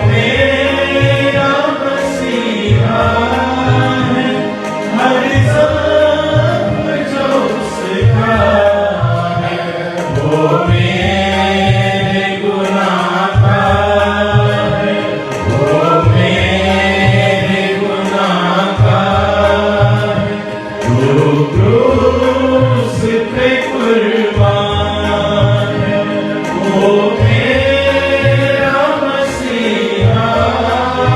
मेरा मसीहा है, हर जख्म जो उसका है, वो मेरे गुनाह का है, वो मेरे गुनाह का है, जो क्रूस पे कुर्बान है, वो मेरा मसीहा है,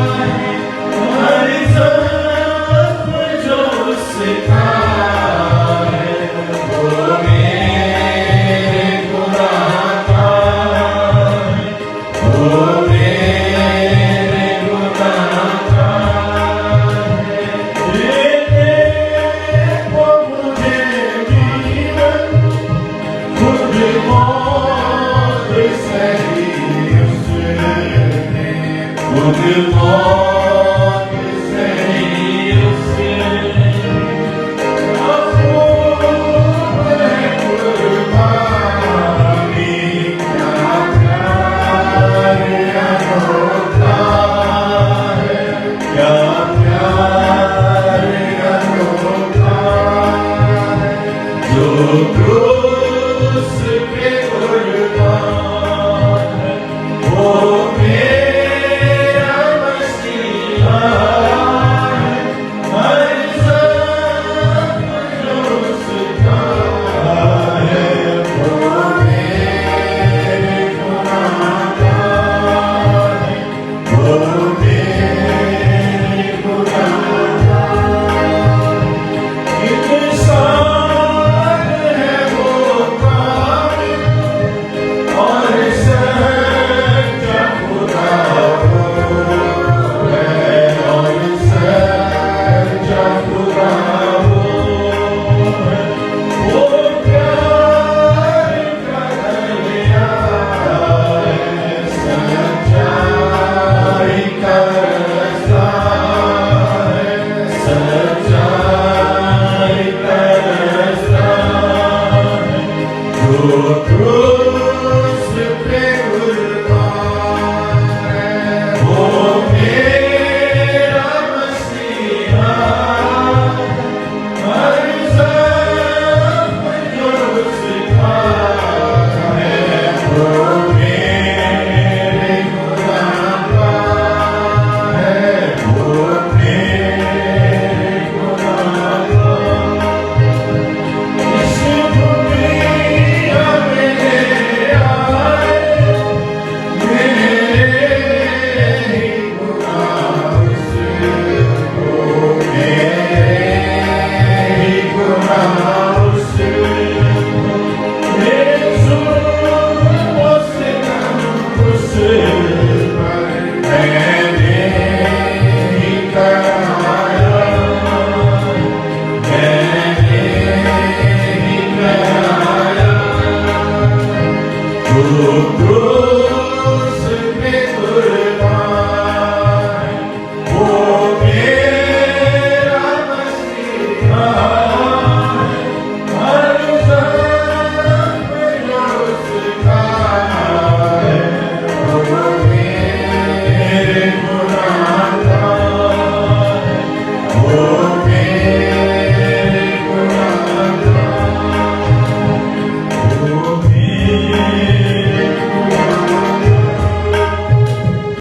हर जख्म जो उसका है, वो मेरे गुनाह का है, वो मेरे गुनाह का है। देते वो मुझे जीवन, खुद मौत सही उसने, खुद मौत